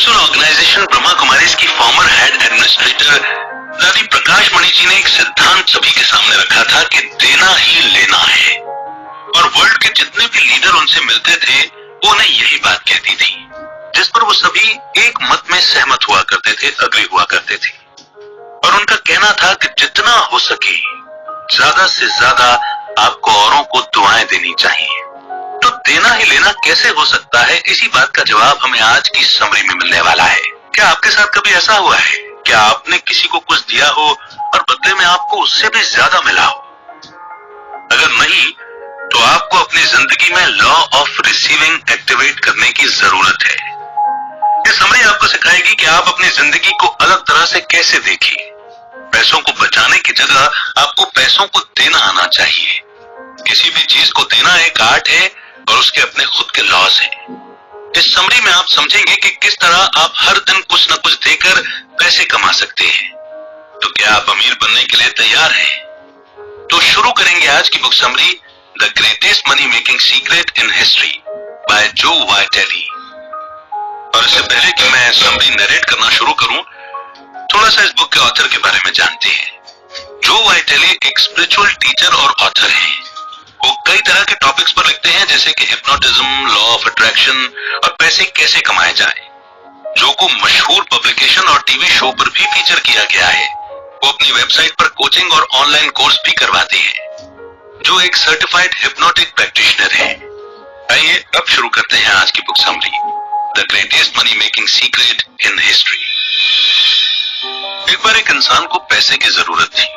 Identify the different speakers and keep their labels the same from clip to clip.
Speaker 1: Peaceful organisation Brahma Kumaris की farmer head administrator दादी प्रकाश मणि जी ने एक सिद्धांत सभी के सामने रखा था कि देना ही लेना है, और वर्ल्ड के जितने भी लीडर उनसे मिलते थे वो उन्हें यही बात कहती थी, जिस पर वो सभी एक मत में सहमत हुआ करते थे, अग्री हुआ करते थे। और उनका कहना था कि जितना हो सके ज्यादा से ज्यादा आपको औरों को दुआएं देनी चाहिए। तो देना ही लेना कैसे हो सकता है, इसी बात का जवाब हमें आज की समरी में मिलने वाला है। क्या आपके साथ कभी ऐसा हुआ है? क्या आपने किसी को कुछ दिया हो और बदले में आपको उससे भी ज्यादा मिला हो? अगर नहीं, तो आपको अपनी जिंदगी में लॉ ऑफ रिसीविंग एक्टिवेट करने की जरूरत है। ये समरी आपको सिखाएगी कि आप अपनी जिंदगी को अलग तरह से कैसे देखें। पैसों को बचाने की जगह आपको पैसों को देना आना चाहिए। किसी भी चीज को देना एक आर्ट है और उसके अपने खुद के लॉज हैं। इस समरी में आप समझेंगे कि किस तरह आप हर दिन कुछ न कुछ देकर पैसे कमा सकते हैं। तो क्या आप अमीर बनने के लिए तैयार हैं? तो शुरू करेंगे आज की book summary, the greatest money making secret in history by जो वाइटेली। और इससे पहले कि मैं समरी नरेट करना शुरू करूं, थोड़ा सा इस बुक के ऑथर के बारे में जानते हैं। जो वाइटेली एक स्पिरिचुअल टीचर और ऑथर हैं। वो कई तरह के टॉपिक्स पर लिखते हैं, जैसे कि हिप्नोटिज्म, लॉ ऑफ अट्रैक्शन और पैसे कैसे कमाए जाए। जो को मशहूर पब्लिकेशन और टीवी शो पर भी फीचर किया गया है। वो अपनी वेबसाइट पर कोचिंग और ऑनलाइन कोर्स भी करवाते हैं। जो एक सर्टिफाइड हिप्नोटिक प्रैक्टिशनर है। आइए अब शुरू करते हैं आज की book summary, the greatest money making secret in history. एक बार एक इंसान को पैसे की जरूरत थी।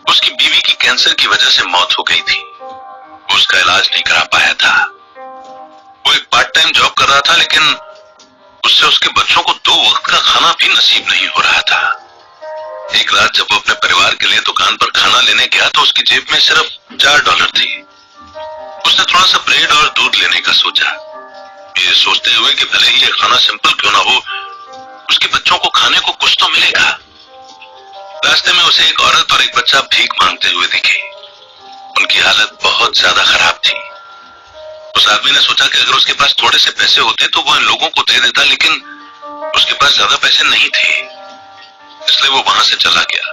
Speaker 1: उसकी बीवी की कैंसर की वजह से मौत हो गई थी। उसका इलाज नहीं करा पाया था। वो एक पार्ट टाइम जॉब कर रहा था, लेकिन उससे उसके बच्चों को 2 वक्त का खाना भी नसीब नहीं हो रहा था। एक रात जब वो अपने परिवार के लिए दुकान पर खाना लेने गया तो उसकी जेब में सिर्फ $4 थे। उसने थोड़ा सा ब्रेड और दूध लेने का सोचा, ये सोचते हुए कि भले ही ये खाना सिंपल क्यों ना हो, उसके बच्चों को खाने को कुछ तो मिलेगा। रास्ते में उसे एक औरत और एक बच्चा भीख मांगते हुए दिखे। उनकी हालत बहुत ज्यादा खराब थी। उस आदमी ने सोचा कि अगर उसके पास थोड़े से पैसे होते तो वो इन लोगों को दे देता, लेकिन उसके पास ज्यादा पैसे नहीं थे, इसलिए वो वहां से चला गया।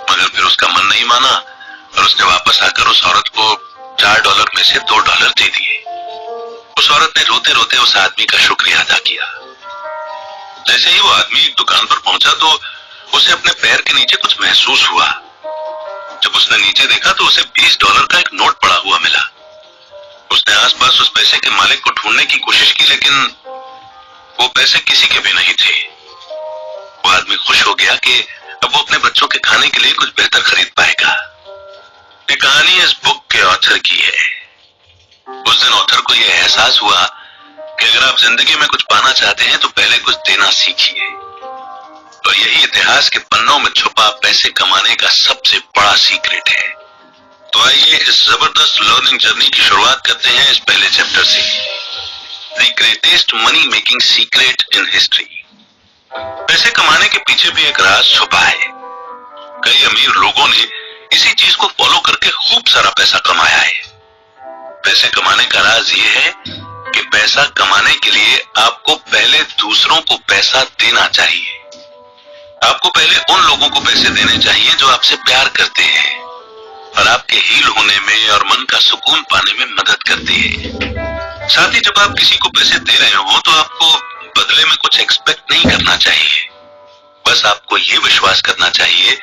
Speaker 1: मगर फिर उसका मन नहीं माना और उसने वापस आकर उस औरत को $4 में से $2 दे दिए। उस औरत ने रोते रोते उस आदमी का शुक्रिया अदा किया। जैसे ही वो आदमी एक दुकान पर पहुंचा तो उसे अपने पैर के नीचे कुछ महसूस हुआ। जब उसने नीचे देखा तो उसे $20 का एक नोट पड़ा हुआ मिला। उसने आसपास उस पैसे के मालिक को ढूंढने की कोशिश की, लेकिन वो पैसे किसी के भी नहीं थे। वो आदमी खुश हो गया कि अब वो अपने बच्चों के खाने के लिए कुछ बेहतर खरीद पाएगा। ये कहानी इस बुक के ऑथर की है। उस दिन ऑथर को यह एहसास हुआ कि अगर आप जिंदगी में कुछ पाना चाहते हैं तो पहले कुछ देना सीखिए। और यही इतिहास के पन्नों में छुपा पैसे कमाने का सबसे बड़ा सीक्रेट है। तो आइए इस जबरदस्त लर्निंग जर्नी की शुरुआत करते हैं इस पहले चैप्टर से, the greatest money making secret in history. पैसे कमाने के पीछे भी एक राज छुपा है। कई अमीर लोगों ने इसी चीज को फॉलो करके खूब सारा पैसा कमाया है। पैसे कमाने का राज ये है कि पैसा कमाने के लिए आपको पहले दूसरों को पैसा देना चाहिए। आपको पहले उन लोगों को पैसे देने चाहिए जो आपसे प्यार करते हैं और आपके हील होने में और मन का सुकून पाने में मदद करते हैं। साथ ही जब आप किसी को पैसे दे रहे हो तो आपको बदले में कुछ एक्सपेक्ट नहीं करना चाहिए। बस आपको ये विश्वास करना चाहिए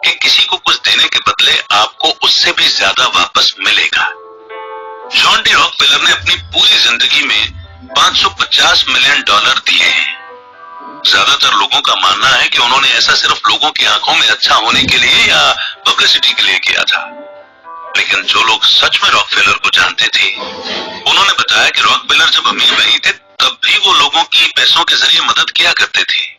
Speaker 1: कि किसी को कुछ देने के बदले आपको उससे भी ज्यादा वापस मिलेगा। जॉन डी रॉकफेलर ने अपनी पूरी जिंदगी में $550 मिलियन दिए हैं। ज्यादातर लोगों का मानना है कि उन्होंने ऐसा सिर्फ लोगों की आंखों में अच्छा होने के लिए या पब्लिसिटी के लिए किया था। लेकिन जो लोग सच में रॉकफेलर को जानते थे, उन्होंने बताया कि रॉकफेलर जब अमीर नहीं थे तब भी वो लोगों की पैसों के जरिए मदद किया करते थे।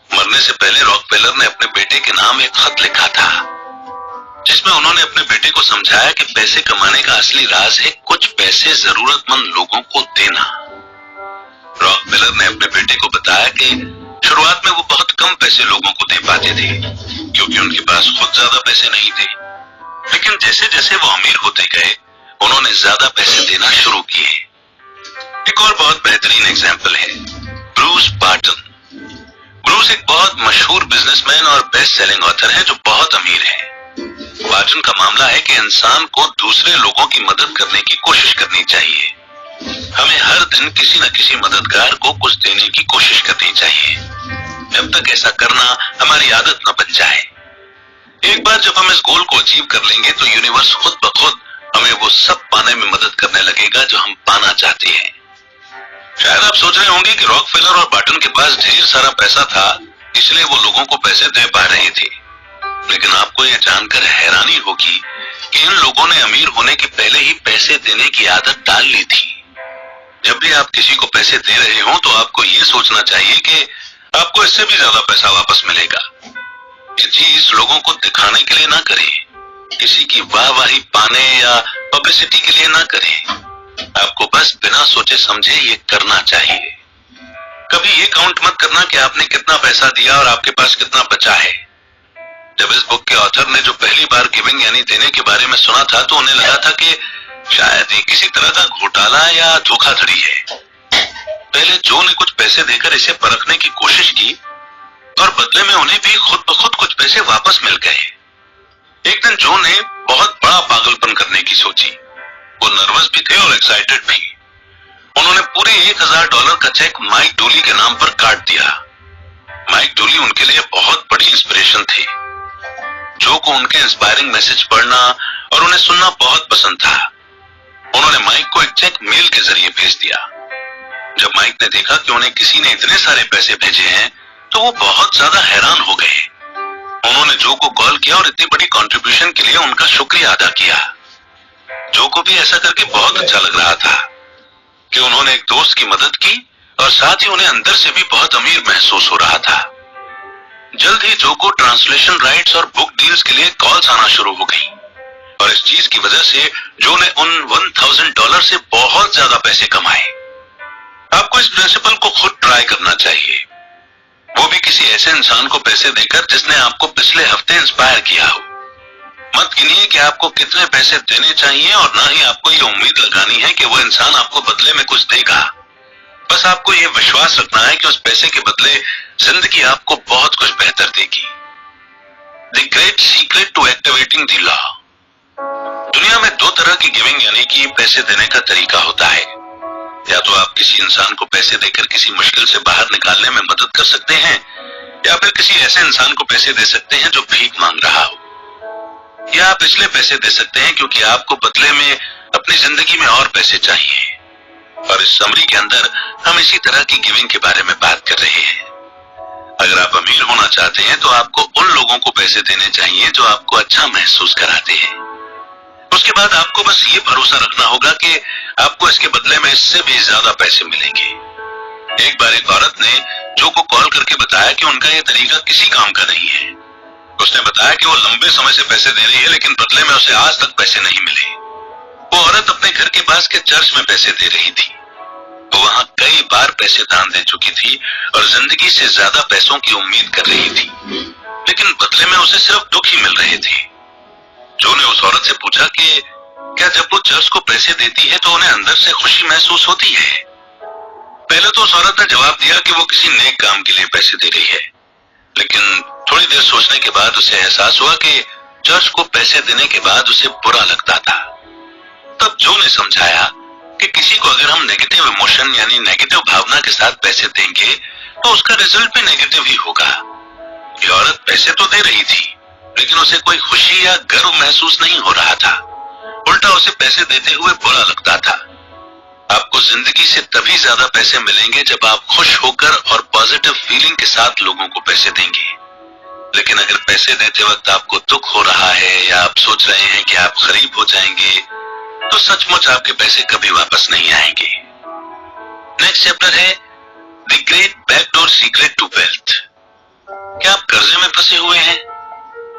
Speaker 1: मरने से पहले रॉकफेलर ने अपने बेटे के नाम एक खत लिखा था, जिसमें उन्होंने अपने बेटे को समझाया कि पैसे कमाने का असली राज है कुछ पैसे जरूरतमंद लोगों को देना। रॉकफेलर ने अपने बेटे को बताया कि शुरुआत में वो बहुत कम पैसे लोगों को दे पाते थे, क्योंकि उनके पास खुद ज्यादा पैसे नहीं थे। लेकिन जैसे जैसे वो अमीर होते गए, उन्होंने ज्यादा पैसे देना शुरू किए। एक और बहुत बेहतरीन एग्जाम्पल है। Bruce Barton. ब्रूस एक बहुत मशहूर बिजनेसमैन और बेस्ट सेलिंग ऑथर है जो बहुत अमीर है। बार्टन का मामला है कि इंसान को दूसरे लोगों की मदद करने की कोशिश करनी चाहिए। हमें हर दिन किसी न किसी मददगार को कुछ देने की कोशिश करनी चाहिए, जब तक ऐसा करना हमारी आदत न बन जाए। एक बार जब हम इस गोल को अचीव कर लेंगे तो यूनिवर्स खुद ब खुद हमें वो सब पाने में मदद करने लगेगा जो हम पाना चाहते हैं। शायद आप सोच रहे होंगे कि रॉकफेलर और बार्टन के पास ढेर सारा पैसा था, इसलिए वो लोगों को पैसे दे पा रहे थे। लेकिन आपको ये जानकर हैरानी होगी कि इन लोगों ने अमीर होने के पहले ही पैसे देने की आदत डाल ली थी। जब भी आप किसी को पैसे दे रहे हो तो आपको ये सोचना चाहिए कि आपको इससे भी ज्यादा पैसा वापस मिलेगा। ये चीज लोगों को दिखाने के लिए ना करें, किसी की वाहवाही पाने या पब्लिसिटी के लिए ना करें। आपको बस बिना सोचे समझे ये करना चाहिए। कभी ये काउंट मत करना कि आपने कितना पैसा दिया और आपके पास कितना बचा है। जब इस बुक के ऑथर ने जो पहली बार गिविंग यानी देने के बारे में सुना था तो उन्हें लगा था कि शायद ये किसी तरह का घोटाला या धोखाधड़ी है। पहले जो ने कुछ पैसे देकर इसे परखने की कोशिश की और बदले में उन्हें भी खुद ब खुद कुछ पैसे वापस मिल गए। एक दिन जो ने बहुत बड़ा पागलपन करने की सोची। वो नर्वस भी थे और एक्साइटेड भी। उन्होंने पूरे $1000 का चेक माइक डोली के नाम पर काट दिया। माइक डोली उनके लिए बहुत बड़ी इंस्पिरेशन थे। जो को उनके इंस्पायरिंग मैसेज पढ़ना और उन्हें सुनना बहुत पसंद था। उन्होंने माइक को एक चेक मेल के जरिए भेज दिया। जब माइक ने देखा कि उन्हें किसी ने इतने सारे पैसे भेजे हैं तो वो बहुत ज्यादा हैरान हो गए। उन्होंने जो को कॉल किया और इतनी बड़ी कंट्रीब्यूशन के लिए उनका शुक्रिया अदा किया। जो को भी ऐसा करके बहुत अच्छा लग रहा था कि उन्होंने एक दोस्त की मदद की और साथ ही उन्हें अंदर से भी बहुत अमीर महसूस हो रहा था। जल्द ही जो को ट्रांसलेशन राइट्स और बुक डील्स के लिए कॉल्स आना शुरू हो गई और इस चीज की वजह से जो ने उन $1000 से बहुत ज्यादा पैसे कमाए। आपको इस प्रिंसिपल को खुद ट्राई करना चाहिए, वो भी किसी ऐसे इंसान को पैसे देकर जिसने आपको पिछले हफ्ते इंस्पायर किया हो। मत गिनिए कि आपको कितने पैसे देने चाहिए और ना ही आपको ये उम्मीद लगानी है कि वो इंसान आपको बदले में कुछ देगा। बस आपको ये विश्वास रखना है कि उस पैसे के बदले जिंदगी आपको बहुत कुछ बेहतर देगी। The great secret to activating the law. दुनिया में दो तरह की गिविंग यानी कि पैसे देने का तरीका होता है। या तो आप किसी इंसान को पैसे देकर किसी मुश्किल से बाहर निकालने में मदद कर सकते हैं या फिर किसी ऐसे इंसान को पैसे दे सकते हैं जो भीख मांग रहा हो। या आप इसलिए पैसे दे सकते हैं क्योंकि आपको बदले में अपनी जिंदगी में और पैसे चाहिए। और इस समरी के अंदर हम इसी तरह की गिविंग के बारे में बात कर रहे हैं। अगर आप अमीर होना चाहते हैं तो आपको उन लोगों को पैसे देने चाहिए जो आपको अच्छा महसूस कराते हैं। उसके बाद आपको बस ये भरोसा रखना होगा कि आपको इसके बदले में इससे भी ज्यादा पैसे मिलेंगे। एक बार एक औरत ने जो को कॉल करके बताया कि उनका ये तरीका किसी काम का नहीं है। उसने बताया कि वो लंबे समय से पैसे दे रही है लेकिन बदले में उसे आज तक पैसे नहीं मिले। वो औरत अपने घर के पास के चर्च में पैसे दे रही थी। वो वहां कई बार पैसे दान दे चुकी थी और जिंदगी से ज्यादा पैसों की उम्मीद कर रही थी, लेकिन बदले में उसे सिर्फ दुख ही मिल रहे थे। जो ने उस औरत से पूछा कि क्या जब वो चर्च को पैसे देती है तो उन्हें अंदर से खुशी महसूस होती है। पहले तो उस औरत ने जवाब दिया कि वो किसी नेक काम के लिए पैसे दे रही है, लेकिन थोड़ी देर सोचने के बाद उसे एहसास हुआ कि चर्च को पैसे देने के बाद उसे बुरा लगता था। तब जो ने समझाया कि किसी को अगर हम नेगेटिव इमोशन यानी नेगेटिव भावना के साथ पैसे देंगे तो उसका रिजल्ट भी नेगेटिव ही होगा। ये औरत पैसे तो दे रही थी लेकिन उसे कोई खुशी या गर्व महसूस नहीं हो रहा था, उल्टा उसे पैसे देते हुए बुरा लगता था। आपको जिंदगी से तभी ज्यादा पैसे मिलेंगे जब आप खुश होकर और पॉजिटिव फीलिंग के साथ लोगों को पैसे देंगे। लेकिन अगर पैसे देते वक्त आपको दुख हो रहा है या आप सोच रहे हैं कि आप गरीब हो जाएंगे तो सचमुच आपके पैसे कभी वापस नहीं आएंगे। नेक्स्ट चैप्टर है the great backdoor secret to wealth. क्या आप कर्जे में फंसे हुए हैं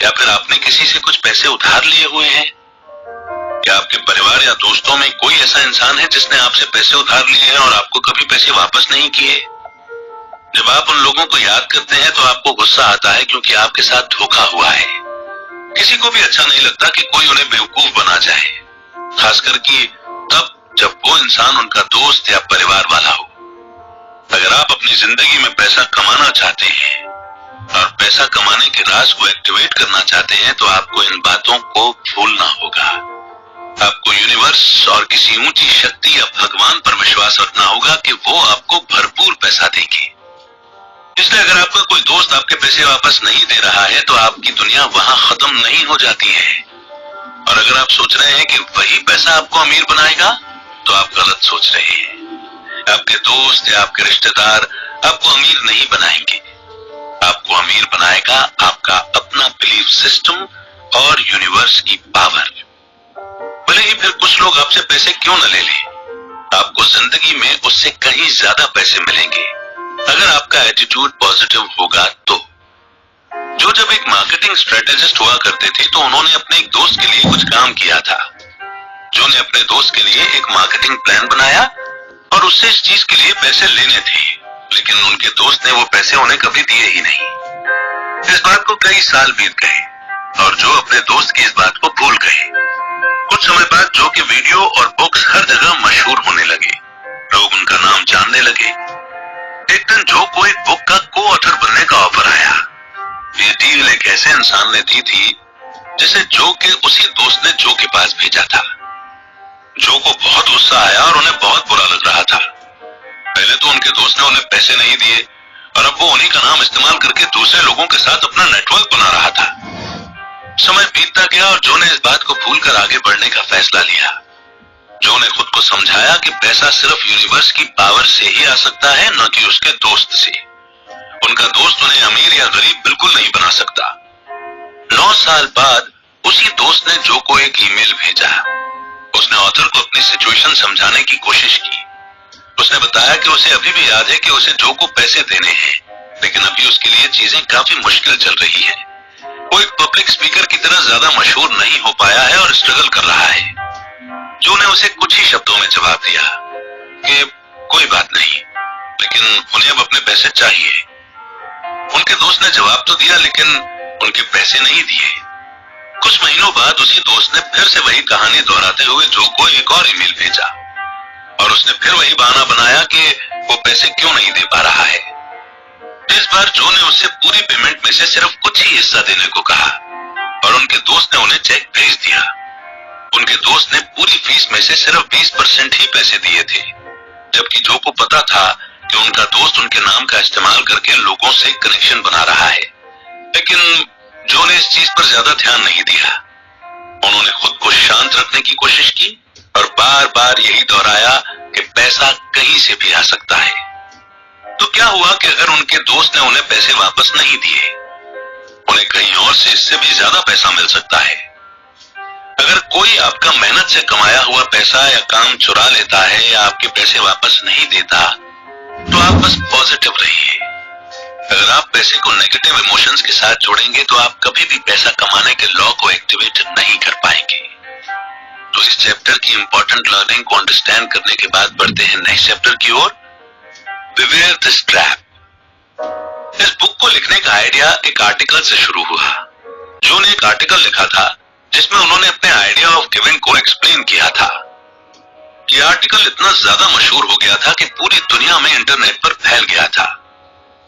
Speaker 1: या फिर आपने किसी से कुछ पैसे उधार लिए हुए हैं? क्या आपके परिवार या दोस्तों में कोई ऐसा इंसान है जिसने आपसे पैसे उधार लिए हैं और आपको कभी पैसे वापस नहीं किए? जब आप उन लोगों को याद करते हैं तो आपको गुस्सा आता है क्योंकि आपके साथ धोखा हुआ है। किसी को भी अच्छा नहीं लगता कि कोई उन्हें बेवकूफ बना जाए, खासकर कि तब जब वो इंसान उनका दोस्त या परिवार वाला हो। अगर आप अपनी जिंदगी में पैसा कमाना चाहते हैं और पैसा कमाने के राज को एक्टिवेट करना चाहते हैं तो आपको इन बातों को भूलना होगा। आपको यूनिवर्स और किसी ऊंची शक्ति या भगवान पर विश्वास रखना होगा कि वो आपको भरपूर पैसा देंगे। इसलिए अगर आपका कोई दोस्त आपके पैसे वापस नहीं दे रहा है तो आपकी दुनिया वहां खत्म नहीं हो जाती है। और अगर आप सोच रहे हैं कि वही पैसा आपको अमीर बनाएगा तो आप गलत सोच रहे हैं। आपके दोस्त या आपके रिश्तेदार आपको अमीर नहीं बनाएंगे। आपको अमीर बनाएगा आपका अपना बिलीफ सिस्टम और यूनिवर्स की पावर। भले ही फिर कुछ लोग आपसे पैसे क्यों न ले लें, आपको जिंदगी में उससे कहीं ज्यादा पैसे मिलेंगे अगर आपका एटीट्यूड पॉजिटिव होगा तो। जो जब एक मार्केटिंग स्ट्रेटेजिस्ट हुआ करते थे तो उन्होंने अपने एक दोस्त के लिए कुछ काम किया था। जो ने अपने दोस्त के लिए एक मार्केटिंग प्लान बनाया और उससे इस चीज के लिए पैसे लेने थे, लेकिन उनके दोस्त ने वो पैसे उन्हें कभी दिए ही नहीं। इस बात को कई साल बीत गए और जो अपने दोस्त की इस बात को भूल गए। कुछ समय बाद जो के वीडियो और बुक्स हर जगह मशहूर होने लगे, लोग उनका नाम जानने लगे। एक दिन जो को एक बुक का को ऑथर बनने का ऑफर आया। ये डील एक ऐसे इंसान ने दी थी जिसे जो के उसी दोस्त ने जो के पास भेजा था। जो को बहुत गुस्सा आया और उन्हें बहुत बुरा लग रहा था। पहले तो उनके दोस्त ने उन्हें पैसे नहीं दिए और अब वो उन्हीं का नाम इस्तेमाल करके दूसरे लोगों के साथ अपना नेटवर्क बना रहा था। समय बीतता गया और जो ने इस बात को भूलकर आगे बढ़ने का फैसला लिया। जो ने खुद को समझाया कि पैसा सिर्फ यूनिवर्स की पावर से ही आ सकता है, न कि उसके दोस्त से। उनका दोस्त उन्हें अमीर या गरीब बिल्कुल नहीं बना सकता। 9 साल बाद उसी दोस्त ने जो को एक ईमेल भेजा। उसने ऑथर को अपनी सिचुएशन समझाने की कोशिश की। उसने बताया कि उसे अभी भी याद है कि उसे जो को पैसे देने हैं, लेकिन अभी उसके लिए चीजें काफी मुश्किल चल रही हैं। वो एक पब्लिक स्पीकर की तरह ज्यादा मशहूर नहीं हो पाया है और स्ट्रगल कर रहा है। जो ने उसे कुछ ही शब्दों में जवाब दिया कि कोई बात नहीं, लेकिन उन्हें अब अपने पैसे चाहिए। उनके दोस्त ने जवाब तो दिया लेकिन उनके पैसे नहीं दिए। कुछ महीनों बाद उसी दोस्त ने फिर से वही कहानी दोहराते हुए जो को एक और ईमेल भेजा और उसने फिर वही बहाना बनाया कि वो पैसे क्यों नहीं दे पा रहा है। इस बार जो ने उससे पूरी पेमेंट में से सिर्फ कुछ ही हिस्सा देने को कहा और उनके दोस्त ने उन्हें चेक भेज दिया। उनके दोस्त ने पूरी फीस में से सिर्फ 20% ही पैसे दिए थे, जबकि जो को पता था कि उनका दोस्त उनके नाम का इस्तेमाल करके लोगों से कनेक्शन बना रहा है। लेकिन जो ने इस चीज पर ज्यादा ध्यान नहीं दिया। उन्होंने खुद को शांत रखने की कोशिश की और बार बार यही दोहराया कि पैसा कहीं से भी आ सकता है। तो क्या हुआ कि अगर उनके दोस्त ने उन्हें पैसे वापस नहीं दिए, उन्हें कहीं और से इससे भी ज्यादा पैसा मिल सकता है। अगर कोई आपका मेहनत से कमाया हुआ पैसा या काम चुरा लेता है या आपके पैसे वापस नहीं देता तो आप बस पॉजिटिव रहिए। अगर आप पैसे को नेगेटिव इमोशंस के साथ जोड़ेंगे तो आप कभी भी पैसा कमाने के लॉ को एक्टिवेट नहीं कर पाएंगे। तो इस चैप्टर की इंपॉर्टेंट लर्निंग को अंडरस्टैंड करने के बाद बढ़ते हैं नेक्स्ट चैप्टर की ओर, बिवेयर दिस ट्रैप। इस बुक को लिखने का आइडिया एक आर्टिकल से शुरू हुआ। जो ने एक आर्टिकल लिखा था जिसमें उन्होंने अपने आइडिया ऑफ गिविंग को एक्सप्लेन किया था। यह आर्टिकल इतना ज्यादा मशहूर हो गया था कि पूरी दुनिया में इंटरनेट पर फैल गया था।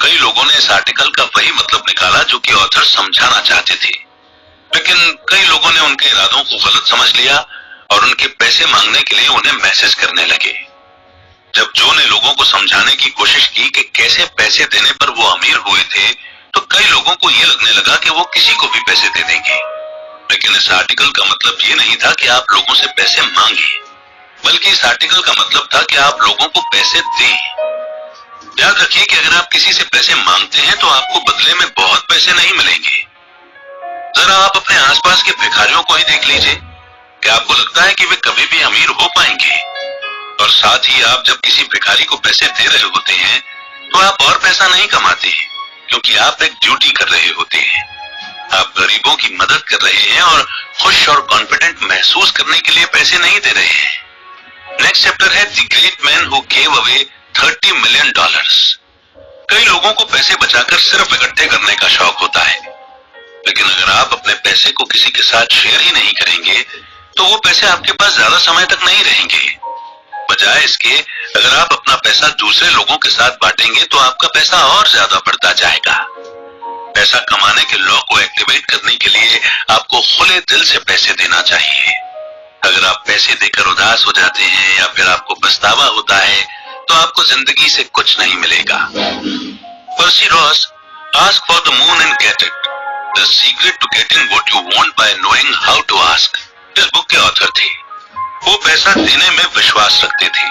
Speaker 1: कई लोगों ने इस आर्टिकल का वही मतलब निकाला जो कि ऑथर समझाना चाहते थे, लेकिन कई लोगों ने उनके इरादों को गलत समझ लिया और उनके पैसे मांगने के लिए उन्हें मैसेज करने लगे। जब जो ने लोगों को समझाने की कोशिश की कि कैसे पैसे देने पर वो अमीर हुए थे, तो कई लोगों को ये लगने लगा कि वो किसी को भी पैसे दे देंगे। लेकिन इस आर्टिकल का मतलब ये नहीं था कि आप लोगों से पैसे मांगे, बल्कि इस आर्टिकल का मतलब था कि आप लोगों को पैसे दें। याद रखिए कि अगर आप किसी से पैसे मांगते हैं तो आपको बदले में बहुत पैसे नहीं मिलेंगे। जरा आप अपने आसपास के भिखारियों को ही देख लीजिए। क्या आपको लगता है कि वे कभी भी अमीर हो पाएंगे? और साथ ही आप जब किसी भिखारी को पैसे दे रहे होते हैं तो आप और पैसा नहीं कमाते, क्योंकि आप एक ड्यूटी कर रहे होते हैं। आप गरीबों की मदद कर रहे हैं और खुश और कॉन्फिडेंट महसूस करने के लिए पैसे नहीं दे रहे हैं। नेक्स्ट चैप्टर है the great man who gave away $30 million. कई लोगों को पैसे बचाकर सिर्फ इकट्ठे करने का शौक होता है, लेकिन अगर आप अपने पैसे को किसी के साथ शेयर ही नहीं करेंगे तो वो पैसे आपके पास ज्यादा समय तक नहीं रहेंगे। बजाय इसके अगर आप अपना पैसा दूसरे लोगों के साथ बांटेंगे तो आपका पैसा और ज्यादा बढ़ता जाएगा। पैसा कमाने के लॉ को एक्टिवेट करने के लिए आपको खुले दिल से पैसे देना चाहिए। अगर आप पैसे देकर उदास हो जाते हैं या फिर आपको पछतावा होता है तो आपको जिंदगी से कुछ नहीं मिलेगा। Percy Ross, ask for the moon and get it, the secret to getting what you want by knowing how to ask, इस बुक के ऑथर थे। वो पैसा देने में विश्वास रखते थे।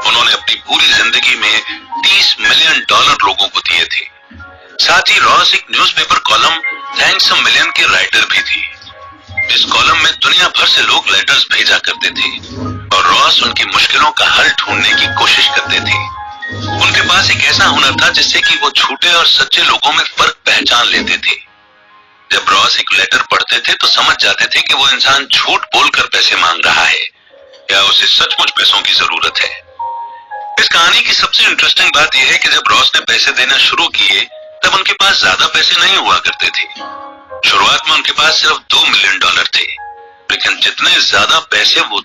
Speaker 1: उन्होंने अपनी पूरी जिंदगी में $30 मिलियन लोगों को दिए थे। साथ ही रॉस एक newspaper column thanks a million के राइटर भी थी। इस कॉलम में दुनिया भर से लोग लेटर्स भेजा करते थे और रॉस उनकी मुश्किलों का हल ढूंढने की कोशिश करते थे। उनके पास एक ऐसा हुनर था जिससे कि वो झूठे और सच्चे लोगों में फर्क पहचान लेते थे। जब रॉस एक लेटर पढ़ते थे तो समझ जाते थे कि वो इंसान झूठ बोलकर पैसे मांग रहा है या उसे सचमुच पैसों की जरूरत है। इस कहानी की सबसे इंटरेस्टिंग बात यह है कि जब रॉस ने पैसे देना शुरू किए तब उनके पास ज्यादा पैसे नहीं हुआ करते थे। शुरुआत में उनके पास सिर्फ $2 मिलियन थे, लेकिन जितने ज्यादा पैसे वो